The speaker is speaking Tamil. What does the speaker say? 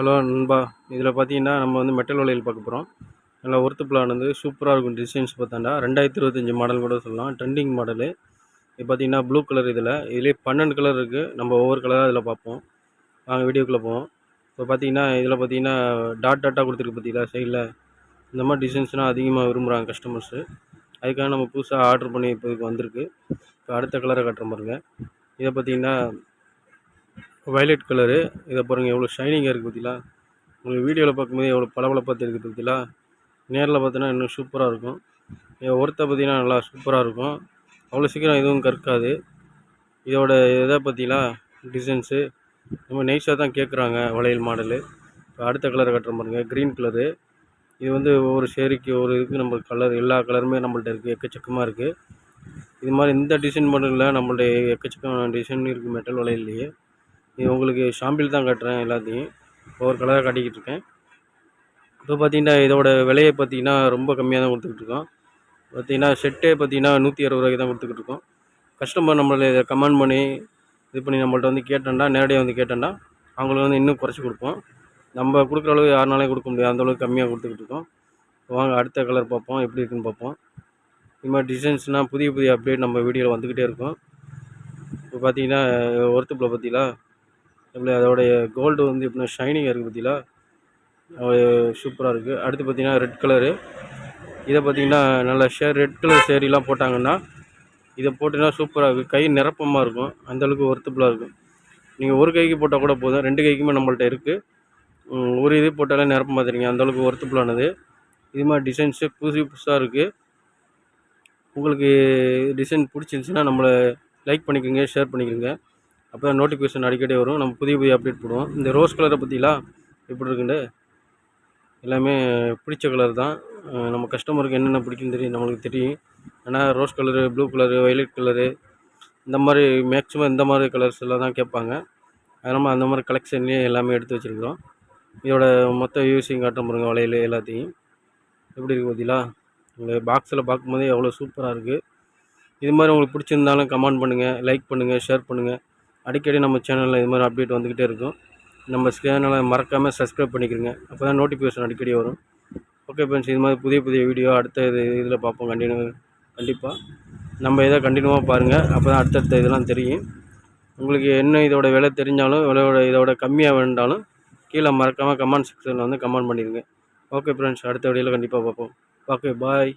ஹலோ நண்பா, இதில் பார்த்தீங்கன்னா நம்ம வந்து மெட்டல் வளையல் பார்க்க போகிறோம். நல்லா ஒர்த்து பிளான் வந்து சூப்பராக இருக்கும். டிசைன்ஸ் பார்த்தாண்டா 2025 மாடல் கூட சொல்லலாம். Trending model. இது பார்த்தீங்கன்னா ப்ளூ கலர். இதுலேயே 12 கலர் இருக்குது. நம்ம ஒவ்வொரு கலராக இதில் பார்ப்போம். வாங்க வீடியோக்குள்ளே போவோம். இப்போ பார்த்தீங்கன்னா இதில் பார்த்தீங்கன்னா டாட் டாட்டாக கொடுத்துருக்கு பார்த்தீங்களா சைடில். இந்த மாதிரி டிசைன்ஸ்னால் அதிகமாக விரும்புகிறாங்க கஸ்டமர்ஸு. அதுக்காக நம்ம புதுசாக ஆர்டர் பண்ணி இப்போதைக்கு வந்திருக்கு. இப்போ அடுத்த கலரை காட்டுறேன் பாருங்கள். இதை பார்த்தீங்கன்னா வயலட் கலரு. இதை பாருங்கள் எவ்வளோ ஷைனிங்காக இருக்குது பார்த்தீங்களா. உங்களுக்கு வீடியோவில் பார்க்கும்போது எவ்வளோ பளபளப்பாக தெரியுது பார்த்தீங்களா. நேரில் பார்த்தீங்கன்னா இன்னும் சூப்பராக இருக்கும். ஒர்த்தை பார்த்தீங்கன்னா நல்லா சூப்பராக இருக்கும். அவ்வளோ சீக்கிரம் எதுவும் கற்காது. இதோட இதை பார்த்தீங்களா டிசைன்ஸு ரொம்ப நைஸாக தான் கேட்குறாங்க வளையல் மாடலு. இப்போ அடுத்த கலரை கட்டுற பாருங்கள். Green colour. இது வந்து ஒவ்வொரு சேரீக்கு ஒரு இதுக்கு நம்ம கலர் எல்லா கலருமே நம்மள்ட்ட இருக்குது. எக்கச்சக்கமாக இருக்குது. இது மாதிரி இந்த டிசைன் மட்டும் இல்லை, நம்மள்ட்ட எக்கச்சக்கமான டிசைன் இருக்குது மெட்டல் வளையல்லையே. இது உங்களுக்கு ஷாம்பிள் தான் காட்டுறேன் எல்லாத்தையும். ஒவ்வொரு கலராக காட்டிக்கிட்டு இருக்கேன். இப்போ பார்த்தீங்கன்னா இதோட விலையை பார்த்தீங்கன்னா ரொம்ப கம்மியாக தான் கொடுத்துக்கிட்டு இருக்கோம். பார்த்தீங்கன்னா செட்டே பார்த்தீங்கன்னா 160 ரூபாய்க்கு தான் கொடுத்துக்கிட்டு இருக்கோம். கஸ்டமர் நம்மளை இதை கமெண்ட் பண்ணி இது பண்ணி நம்மள்ட்ட வந்து கேட்டோம்னா, நேரடியாக வந்து கேட்டோம்னா அவங்களுக்கு வந்து இன்னும் குறைச்சி கொடுப்போம். நம்ம கொடுக்குற அளவுக்கு யாருனாலையும் கொடுக்க முடியாது. அந்தளவுக்கு கம்மியாக கொடுத்துக்கிட்டு இருக்கோம். வாங்க அடுத்த கலர் பார்ப்போம், எப்படி இருக்குன்னு பார்ப்போம். இது மாதிரி டிசைன்ஸ்னால் புதிய புதிய அப்டேட் நம்ம வீடியோவில் வந்துக்கிட்டே இருக்கும். இப்போ பார்த்தீங்கன்னா ஒர்த்துப்பில் பார்த்தீங்களா எப்படி அதோடைய கோல்டு வந்து எப்படின்னா ஷைனிங்காக இருக்குது பார்த்தீங்களா. சூப்பராக இருக்குது. அடுத்து பார்த்தீங்கன்னா ரெட் கலரு. இதை பார்த்தீங்கன்னா நல்லா ரெட் கலர் சேரீலாம் போட்டாங்கன்னா இதை போட்டிங்கன்னா சூப்பராக இருக்குது. கை நிரப்பமாக இருக்கும். அந்தளவுக்கு ஒர்த்தபுளாக இருக்கும். நீங்கள் ஒரு கைக்கு போட்டால் கூட போதும். 2 கைக்குமே நம்மள்ட்ட இருக்குது. ஒரு இது போட்டாலே நிரப்பமாக தெரியுங்க. அந்தளவுக்கு ஒர்த்தபுளானது. இது மாதிரி டிசைன்ஸு புதுசாக இருக்குது. உங்களுக்கு டிசைன் பிடிச்சிருந்துச்சின்னா நம்மளை லைக் பண்ணிக்கோங்க, ஷேர் பண்ணிக்கோங்க. அப்போ தான் நோட்டிஃபிகேஷன் அடிக்கடி வரும். நம்ம புதிய புதிய அப்டேட் போடுவோம். இந்த ரோஸ் கலரை பற்றிலாம் எப்படி இருக்குண்டு எல்லாமே பிடிச்ச கலர் தான். நம்ம கஸ்டமருக்கு என்னென்ன பிடிக்குன்னு தெரியும், நம்மளுக்கு தெரியும். ஏன்னா rose colour, blue colour, violet colour இந்த மாதிரி மேக்ஸிமம் இந்த மாதிரி கலர்ஸ் எல்லாம் தான் கேட்பாங்க. அது நம்ம அந்த மாதிரி கலெக்ஷன்லேயே எல்லாமே எடுத்து வச்சுருக்கிறோம். இதோட மொத்த யூஸிங் காட்ட பாருங்க வளையல் எல்லாத்தையும். எப்படி இருக்குது பார்த்தீங்களா. உங்கள் பாக்ஸில் பார்க்கும்போதே எவ்வளோ சூப்பராக இருக்குது. இது மாதிரி உங்களுக்கு பிடிச்சிருந்தாலும் கமெண்ட் பண்ணுங்கள், லைக் பண்ணுங்கள், ஷேர் பண்ணுங்கள். அடிக்கடி நம்ம சேனலில் இது மாதிரி அப்டேட் வந்துக்கிட்டே இருக்கும். நம்ம சேனலை மறக்காமல் சப்ஸ்கிரைப் பண்ணிக்கிறங்க. அப்போ தான் நோட்டிஃபிகேஷன் அடிக்கடி வரும். ஓகே ஃப்ரெண்ட்ஸ், இது மாதிரி புதிய புதிய வீடியோ அடுத்த இதில் பார்ப்போம். கண்டிப்பாக நம்ம இதை கண்டினியூவாக பாருங்கள். அப்போ தான் அடுத்தடுத்த இதெல்லாம் தெரியும். உங்களுக்கு என்ன இதோட விலை தெரிஞ்சாலும் இதோட கம்மியாக வேண்டாலும் கீழே மறக்காமல் கமெண்ட் செக்ஷனில் வந்து கமெண்ட் பண்ணிடுங்க. ஓகே ஃப்ரெண்ட்ஸ், அடுத்த வீடியோவில் கண்டிப்பாக பார்ப்போம். Okay bye.